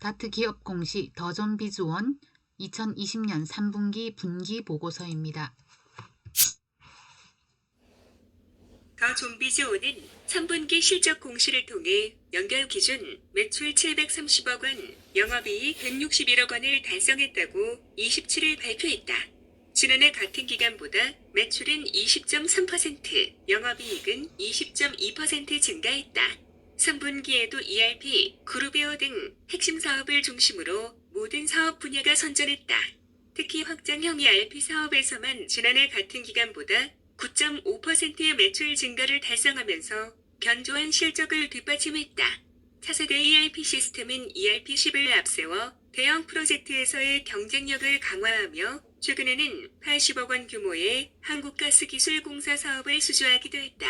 다트 기업 공시 더존비즈원 2020년 3분기 분기 보고서입니다. 더존비즈원은 3분기 실적 공시를 통해 연결 기준 매출 730억 원, 영업이익 161억 원을 달성했다고 27일 발표했다. 지난해 같은 기간보다 매출은 20.3%, 영업이익은 20.2% 증가했다. 3분기에도 ERP, 그룹웨어 등 핵심 사업을 중심으로 모든 사업 분야가 선전했다. 특히 확장형 ERP 사업에서만 지난해 같은 기간보다 9.5%의 매출 증가를 달성하면서 견조한 실적을 뒷받침했다. 차세대 ERP 시스템인 ERP10을 앞세워 대형 프로젝트에서의 경쟁력을 강화하며 최근에는 80억 원 규모의 한국가스기술공사 사업을 수주하기도 했다.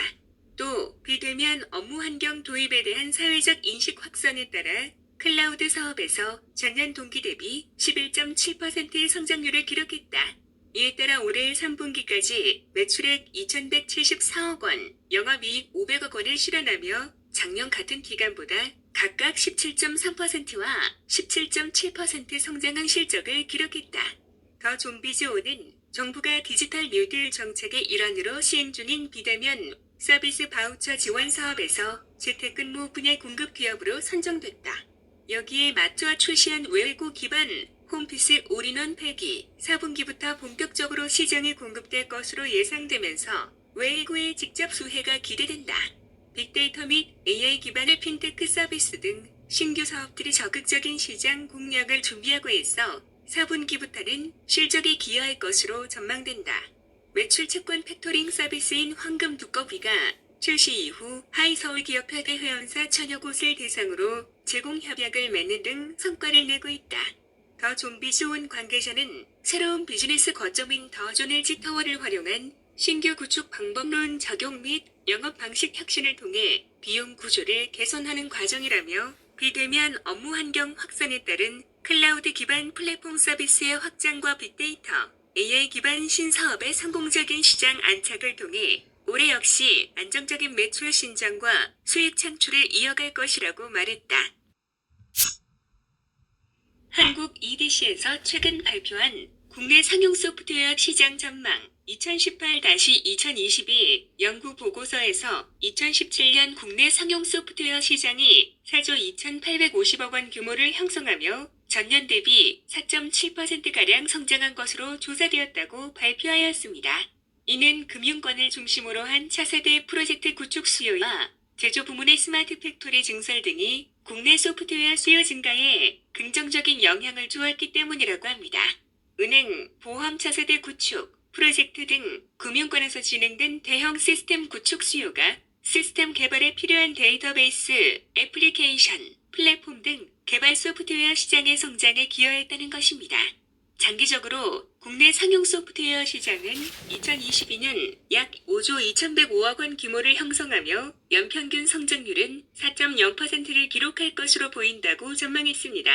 또 비대면 업무 환경 도입에 대한 사회적 인식 확산에 따라 클라우드 사업에서 전년 동기 대비 11.7%의 성장률을 기록했다. 이에 따라 올해 3분기까지 매출액 2,174억 원, 영업이익 500억 원을 실현하며 작년 같은 기간보다 각각 17.3%와 17.7% 성장한 실적을 기록했다. 더존비즈원은 정부가 디지털 뉴딜 정책의 일환으로 시행 중인 비대면 서비스 바우처 지원 사업에서 재택근무 분야 공급 기업으로 선정됐다. 여기에 맞춰 출시한 웨고 기반 홈피스 올인원 팩이 4분기부터 본격적으로 시장에 공급될 것으로 예상되면서 웨고의 직접 수혜가 기대된다. 빅데이터 및 AI 기반의 핀테크 서비스 등 신규 사업들이 적극적인 시장 공략을 준비하고 있어 4분기부터는 실적에 기여할 것으로 전망된다. 매출 채권 팩토링 서비스인 황금 두꺼비가 출시 이후 하이서울기업협회 회원사 천여 곳을 대상으로 제공 협약을 맺는 등 성과를 내고 있다. 더존비즈원 관계자는 새로운 비즈니스 거점인 더존 LG타워를 활용한 신규 구축 방법론 적용 및 영업 방식 혁신을 통해 비용 구조를 개선하는 과정이라며 비대면 업무 환경 확산에 따른 클라우드 기반 플랫폼 서비스의 확장과 빅데이터, AI 기반 신사업의 성공적인 시장 안착을 통해 올해 역시 안정적인 매출 신장과 수익 창출을 이어갈 것이라고 말했다. 한국 EDC에서 최근 발표한 국내 상용 소프트웨어 시장 전망 2018-2022 연구 보고서에서 2017년 국내 상용 소프트웨어 시장이 4조 2,850억 원 규모를 형성하며 전년 대비 4.7%가량 성장한 것으로 조사되었다고 발표하였습니다. 이는 금융권을 중심으로 한 차세대 프로젝트 구축 수요와 제조 부문의 스마트 팩토리 증설 등이 국내 소프트웨어 수요 증가에 긍정적인 영향을 주었기 때문이라고 합니다. 은행, 보험 차세대 구축, 프로젝트 등 금융권에서 진행된 대형 시스템 구축 수요가 시스템 개발에 필요한 데이터베이스, 애플리케이션, 플랫폼 등 개발 소프트웨어 시장의 성장에 기여했다는 것입니다. 장기적으로 국내 상용 소프트웨어 시장은 2022년 약 5조 2,105억 원 규모를 형성하며 연평균 성장률은 4.0%를 기록할 것으로 보인다고 전망했습니다.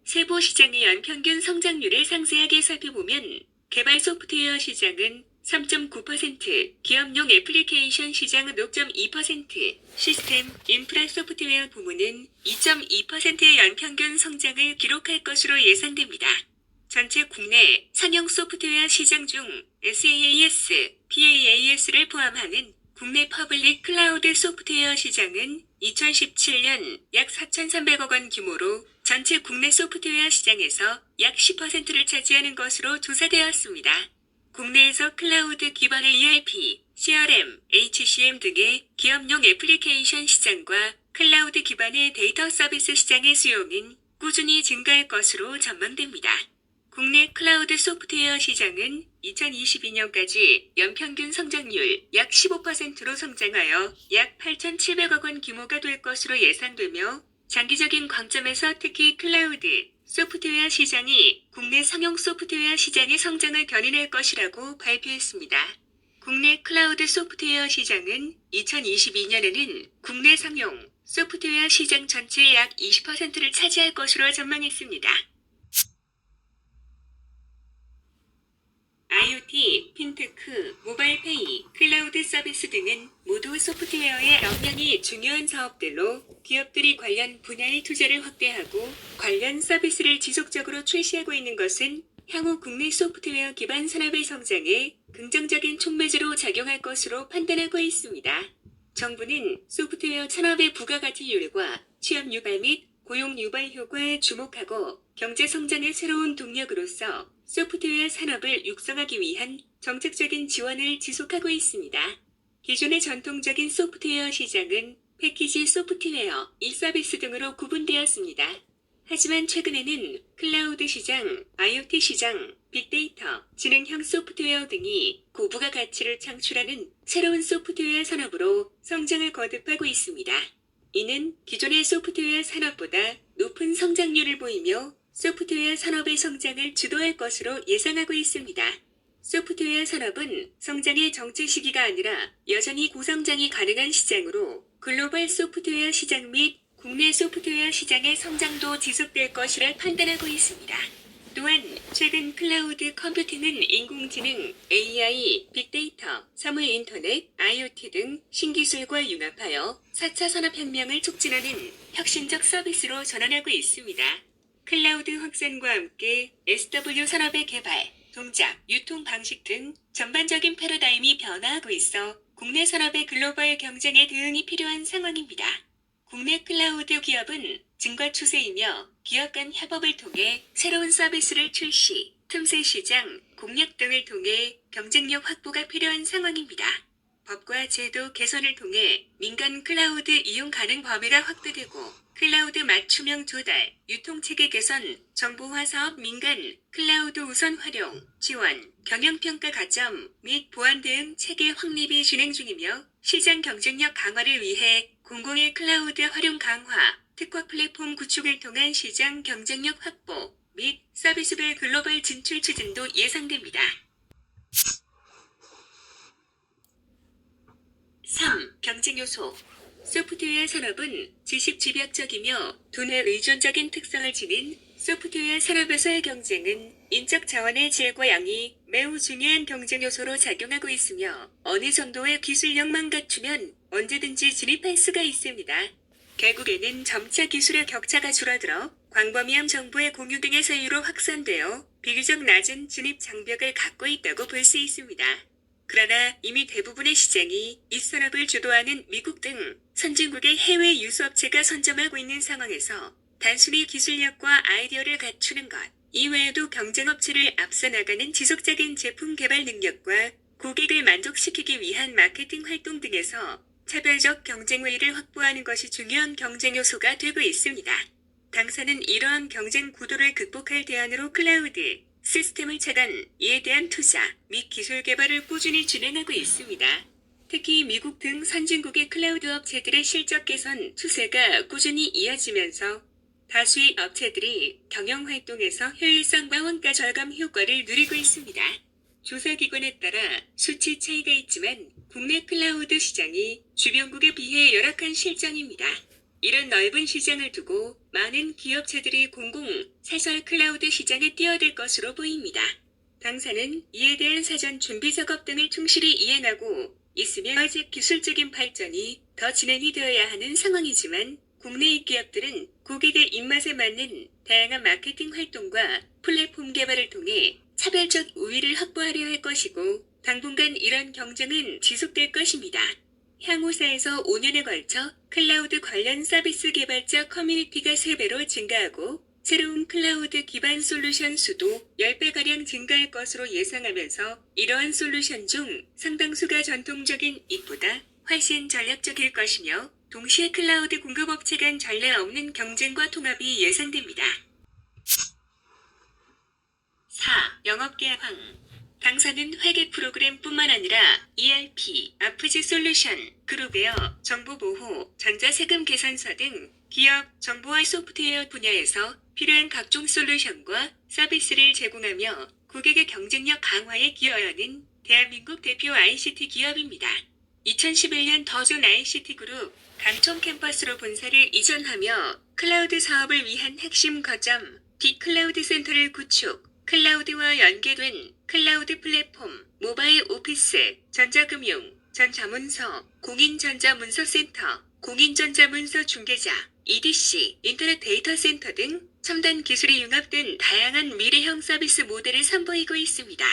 세부 시장의 연평균 성장률을 상세하게 살펴보면 개발 소프트웨어 시장은 3.9%, 기업용 애플리케이션 시장은 5.2%, 시스템, 인프라 소프트웨어 부문은 2.2%의 연평균 성장을 기록할 것으로 예상됩니다. 전체 국내 상용 소프트웨어 시장 중 SaaS, PaaS를 포함하는 국내 퍼블릭 클라우드 소프트웨어 시장은 2017년 약 4,300억 원 규모로 전체 국내 소프트웨어 시장에서 약 10%를 차지하는 것으로 조사되었습니다. 국내에서 클라우드 기반의 ERP, CRM, HCM 등의 기업용 애플리케이션 시장과 클라우드 기반의 데이터 서비스 시장의 수요는 꾸준히 증가할 것으로 전망됩니다. 국내 클라우드 소프트웨어 시장은 2022년까지 연평균 성장률 약 15%로 성장하여 약 8,700억 원 규모가 될 것으로 예상되며 장기적인 관점에서 특히 클라우드 소프트웨어 시장이 국내 상용 소프트웨어 시장의 성장을 견인할 것이라고 발표했습니다. 국내 클라우드 소프트웨어 시장은 2022년에는 국내 상용 소프트웨어 시장 전체의 약 20%를 차지할 것으로 전망했습니다. IoT, 핀테크, 모바일페이, 클라우드 서비스 등은 모두 소프트웨어의 역량이 중요한 사업들로 기업들이 관련 분야의 투자를 확대하고 관련 서비스를 지속적으로 출시하고 있는 것은 향후 국내 소프트웨어 기반 산업의 성장에 긍정적인 촉매제로 작용할 것으로 판단하고 있습니다. 정부는 소프트웨어 산업의 부가가치율과 취업 유발 및 고용 유발 효과에 주목하고 경제 성장의 새로운 동력으로서 소프트웨어 산업을 육성하기 위한 정책적인 지원을 지속하고 있습니다. 기존의 전통적인 소프트웨어 시장은 패키지 소프트웨어, 이 서비스 등으로 구분되었습니다. 하지만 최근에는 클라우드 시장, IoT 시장, 빅데이터, 지능형 소프트웨어 등이 고부가 가치를 창출하는 새로운 소프트웨어 산업으로 성장을 거듭하고 있습니다. 이는 기존의 소프트웨어 산업보다 높은 성장률을 보이며 소프트웨어 산업의 성장을 주도할 것으로 예상하고 있습니다. 소프트웨어 산업은 성장의 정체 시기가 아니라 여전히 고성장이 가능한 시장으로 글로벌 소프트웨어 시장 및 국내 소프트웨어 시장의 성장도 지속될 것이라 판단하고 있습니다. 또한 최근 클라우드 컴퓨팅은 인공지능, AI, 빅데이터, 사물인터넷, IoT 등 신기술과 융합하여 4차 산업혁명을 촉진하는 혁신적 서비스로 전환하고 있습니다. 클라우드 확산과 함께 SW 산업의 개발, 동작, 유통 방식 등 전반적인 패러다임이 변화하고 있어 국내 산업의 글로벌 경쟁에 대응이 필요한 상황입니다. 국내 클라우드 기업은 증가 추세이며 기업 간 협업을 통해 새로운 서비스를 출시, 틈새 시장, 공략 등을 통해 경쟁력 확보가 필요한 상황입니다. 법과 제도 개선을 통해 민간 클라우드 이용 가능 범위가 확대되고 클라우드 맞춤형 조달, 유통체계 개선, 정보화 사업 민간, 클라우드 우선 활용, 지원, 경영평가 가점 및 보안 대응 체계 확립이 진행 중이며 시장 경쟁력 강화를 위해 공공의 클라우드 활용 강화, 특화 플랫폼 구축을 통한 시장 경쟁력 확보 및 서비스별 글로벌 진출 추진도 예상됩니다. 3. 경쟁 요소. 소프트웨어 산업은 지식 집약적이며 돈에 의존적인 특성을 지닌 소프트웨어 산업에서의 경쟁은 인적 자원의 질과 양이 매우 중요한 경쟁 요소로 작용하고 있으며 어느 정도의 기술력만 갖추면 언제든지 진입할 수가 있습니다. 결국에는 점차 기술의 격차가 줄어들어 광범위한 정보의 공유 등의 사유로 확산되어 비교적 낮은 진입 장벽을 갖고 있다고 볼 수 있습니다. 그러나 이미 대부분의 시장이 이 산업을 주도하는 미국 등 선진국의 해외 유수업체가 선점하고 있는 상황에서 단순히 기술력과 아이디어를 갖추는 것 이외에도 경쟁업체를 앞서 나가는 지속적인 제품 개발 능력과 고객을 만족시키기 위한 마케팅 활동 등에서 차별적 경쟁 우위를 확보하는 것이 중요한 경쟁 요소가 되고 있습니다. 당사는 이러한 경쟁 구도를 극복할 대안으로 클라우드 시스템을 차단, 이에 대한 투자 및 기술 개발을 꾸준히 진행하고 있습니다. 특히 미국 등 선진국의 클라우드 업체들의 실적 개선 추세가 꾸준히 이어지면서 다수의 업체들이 경영 활동에서 효율성과 원가 절감 효과를 누리고 있습니다. 조사기관에 따라 수치 차이가 있지만 국내 클라우드 시장이 주변국에 비해 열악한 실정입니다. 이런 넓은 시장을 두고 많은 기업체들이 공공, 사설 클라우드 시장에 뛰어들 것으로 보입니다. 당사는 이에 대한 사전 준비 작업 등을 충실히 이행하고 있으며 아직 기술적인 발전이 더 진행이 되어야 하는 상황이지만 국내의 기업들은 고객의 입맛에 맞는 다양한 마케팅 활동과 플랫폼 개발을 통해 차별적 우위를 확보하려 할 것이고 당분간 이런 경쟁은 지속될 것입니다. 향후 4에서 5년에 걸쳐 클라우드 관련 서비스 개발자 커뮤니티가 3배로 증가하고 새로운 클라우드 기반 솔루션 수도 10배가량 증가할 것으로 예상하면서 이러한 솔루션 중 상당수가 전통적인 잇보다 훨씬 전략적일 것이며 동시에 클라우드 공급업체 간 전례 없는 경쟁과 통합이 예상됩니다. 4. 영업계약황. 당사는 회계 프로그램뿐만 아니라 ERP, 아프지 솔루션, 그룹웨어, 정보보호, 전자세금 계산서 등 기업, 정보와 소프트웨어 분야에서 필요한 각종 솔루션과 서비스를 제공하며 고객의 경쟁력 강화에 기여하는 대한민국 대표 ICT 기업입니다. 2011년 더존 ICT 그룹 강촌 캠퍼스로 본사를 이전하며 클라우드 사업을 위한 핵심 거점 빅클라우드 센터를 구축, 클라우드와 연계된 클라우드 플랫폼, 모바일 오피스, 전자금융, 전자문서, 공인전자문서센터, 공인전자문서 중개자, EDC, 인터넷 데이터 센터 등 첨단 기술이 융합된 다양한 미래형 서비스 모델을 선보이고 있습니다.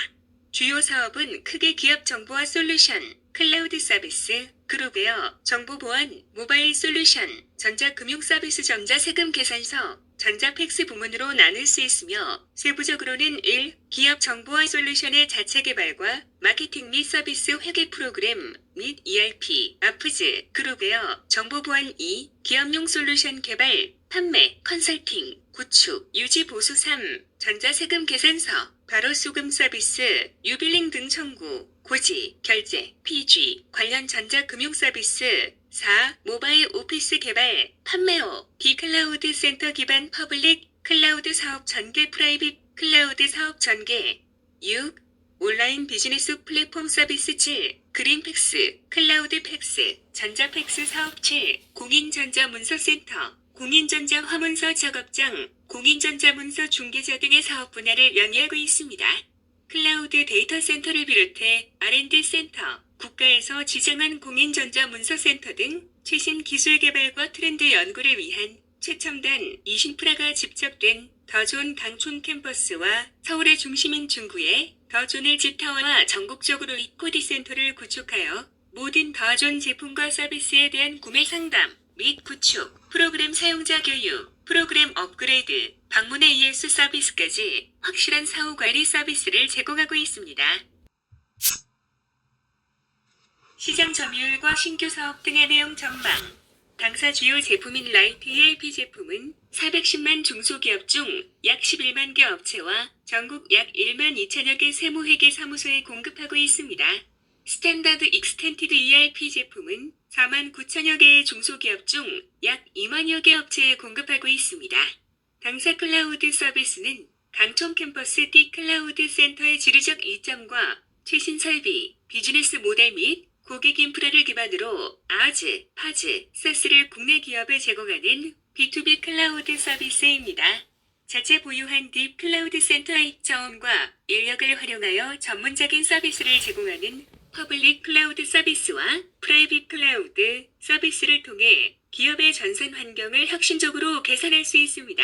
주요 사업은 크게 기업 정보화 솔루션, 클라우드 서비스, 그룹웨어, 정보보안, 모바일 솔루션, 전자금융 서비스 전자세금 계산서, 전자팩스 부문으로 나눌 수 있으며 세부적으로는 1. 기업 정보화 솔루션의 자체 개발과 마케팅 및 서비스 회계 프로그램 및 ERP, 아프즈, 그룹웨어, 정보보안 2. 기업용 솔루션 개발, 판매, 컨설팅, 구축, 유지 보수 3. 전자세금 계산서, 바로 수금 서비스, 유빌링 등 청구, 고지, 결제, PG, 관련 전자금융 서비스 4. 모바일 오피스 개발, 판매업, 비클라우드 센터 기반 퍼블릭 클라우드 사업 전개 프라이빗 클라우드 사업 전개 6. 온라인 비즈니스 플랫폼 서비스 7. 그린팩스, 클라우드 팩스, 전자팩스 사업 7. 공인전자문서센터, 공인전자화문서 작업장, 공인전자문서 중개자 등의 사업 분야를 영위하고 있습니다. 클라우드 데이터 센터를 비롯해 R&D 센터, 국가에서 지정한 공인전자문서센터 등 최신 기술 개발과 트렌드 연구를 위한 최첨단 이신프라가 집적된 더존 강촌 캠퍼스와 서울의 중심인 중구에 더존 LG타워와 전국적으로 이코디 센터를 구축하여 모든 더존 제품과 서비스에 대한 구매 상담 및 구축, 프로그램 사용자 교육, 프로그램 업그레이드, 방문의 ES 서비스까지 확실한 사후 관리 서비스를 제공하고 있습니다. 시장 점유율과 신규 사업 등의 내용 전망. 당사 주요 제품인 라이트 ERP 제품은 410만 중소기업 중 약 11만 개 업체와 전국 약 1만 2천여 개 세무회계 사무소에 공급하고 있습니다. 스탠다드 익스텐티드 ERP 제품은 4만 9천여 개의 중소기업 중 약 2만여 개 업체에 공급하고 있습니다. 당사 클라우드 서비스는 강촌 캠퍼스 D 클라우드 센터의 지리적 이점과 최신 설비, 비즈니스 모델 및 고객 인프라를 기반으로 아즈, 파즈, 사스를 국내 기업에 제공하는 B2B 클라우드 서비스입니다. 자체 보유한 딥 클라우드 센터의 자원과 인력을 활용하여 전문적인 서비스를 제공하는 퍼블릭 클라우드 서비스와 프라이빗 클라우드 서비스를 통해 기업의 전산 환경을 혁신적으로 개선할 수 있습니다.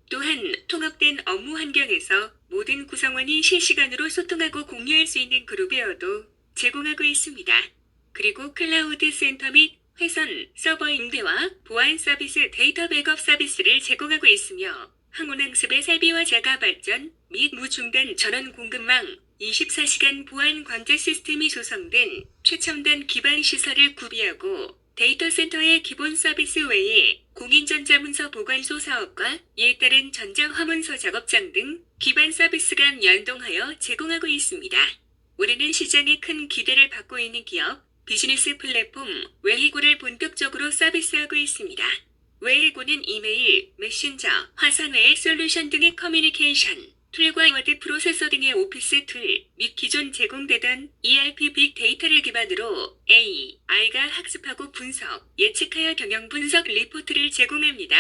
또한 통합된 업무 환경에서 모든 구성원이 실시간으로 소통하고 공유할 수 있는 그룹웨어도 제공하고 있습니다. 그리고 클라우드 센터 및 회선, 서버 임대와 보안 서비스 데이터 백업 서비스를 제공하고 있으며 항온학습의 설비와 자가 발전 및 무중단 전원 공급망, 24시간 보안 관제 시스템이 조성된 최첨단 기반 시설을 구비하고 데이터 센터의 기본 서비스 외에 공인전자문서 보관소 사업과 이에 따른 전자화문서 작업장 등 기반 서비스 간 연동하여 제공하고 있습니다. 올해는 시장에 큰 기대를 받고 있는 기업, 비즈니스 플랫폼 웨이고를 본격적으로 서비스하고 있습니다. 웨이고는 이메일, 메신저, 화상회의 솔루션 등의 커뮤니케이션, 툴과 워드 프로세서 등의 오피스 툴 및 기존 제공되던 ERP 빅데이터를 기반으로 AI가 학습하고 분석, 예측하여 경영 분석 리포트를 제공합니다.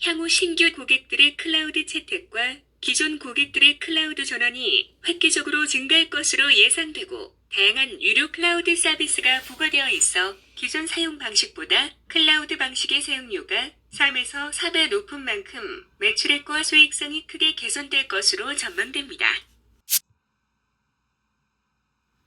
향후 신규 고객들의 클라우드 채택과 기존 고객들의 클라우드 전환이 획기적으로 증가할 것으로 예상되고 다양한 유료 클라우드 서비스가 부과되어 있어 기존 사용 방식보다 클라우드 방식의 사용료가 3에서 4배 높은 만큼 매출액과 수익성이 크게 개선될 것으로 전망됩니다.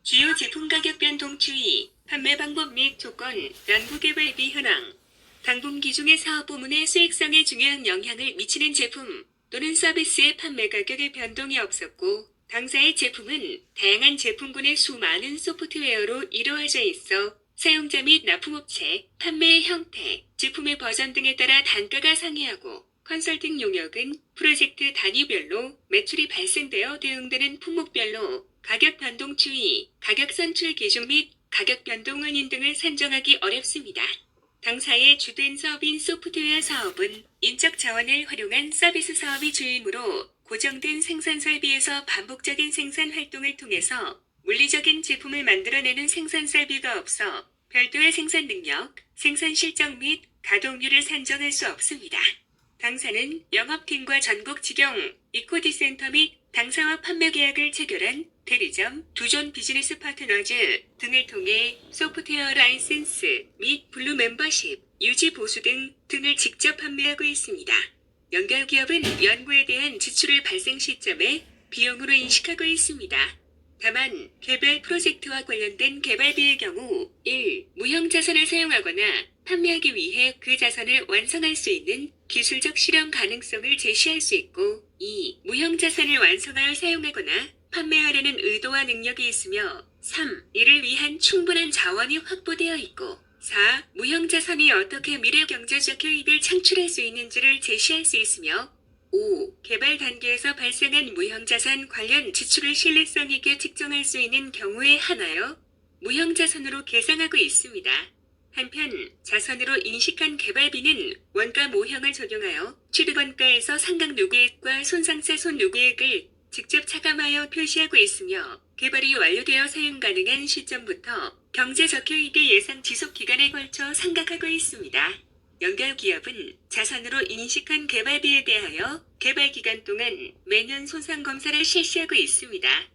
주요 제품 가격 변동 추이, 판매 방법 및 조건, 연구개발비 현황. 당분기 중에 사업 부문의 수익성에 중요한 영향을 미치는 제품 또는 서비스의 판매 가격의 변동이 없었고 당사의 제품은 다양한 제품군의 수많은 소프트웨어로 이루어져 있어 사용자 및 납품업체, 판매의 형태, 제품의 버전 등에 따라 단가가 상이하고 컨설팅 용역은 프로젝트 단위별로 매출이 발생되어 대응되는 품목별로 가격 변동 추이, 가격 산출 기준 및 가격 변동 원인 등을 산정하기 어렵습니다. 당사의 주된 사업인 소프트웨어 사업은 인적 자원을 활용한 서비스 사업이 주이므로 고정된 생산 설비에서 반복적인 생산 활동을 통해서 물리적인 제품을 만들어내는 생산 설비가 없어 별도의 생산 능력, 생산 실적 및 가동률을 산정할 수 없습니다. 당사는 영업팀과 전국 직영, 이코디 센터 및 당사와 판매 계약을 체결한 대리점, 두존 비즈니스 파트너즈 등을 통해 소프트웨어 라이센스 및 블루 멤버십, 유지 보수 등을 직접 판매하고 있습니다. 연결기업은 연구에 대한 지출을 발생 시점에 비용으로 인식하고 있습니다. 다만 개별 프로젝트와 관련된 개발비의 경우 1. 무형자산을 사용하거나 판매하기 위해 그 자산을 완성할 수 있는 기술적 실현 가능성을 제시할 수 있고 2. 무형자산을 완성하여 사용하거나 판매하려는 의도와 능력이 있으며 3. 이를 위한 충분한 자원이 확보되어 있고 4. 무형자산이 어떻게 미래 경제적 효익을 창출할 수 있는지를 제시할 수 있으며 5. 개발 단계에서 발생한 무형자산 관련 지출을 신뢰성 있게 측정할 수 있는 경우에 한하여 무형자산으로 계산하고 있습니다. 한편 자산으로 인식한 개발비는 원가 모형을 적용하여 취득원가에서 상각 누계액과 손상차 손누계액을 직접 차감하여 표시하고 있으며 개발이 완료되어 사용 가능한 시점부터 경제적 효익의 예상 지속 기간에 걸쳐 상각하고 있습니다. 연결기업은 자산으로 인식한 개발비에 대하여 개발 기간 동안 매년 손상 검사를 실시하고 있습니다.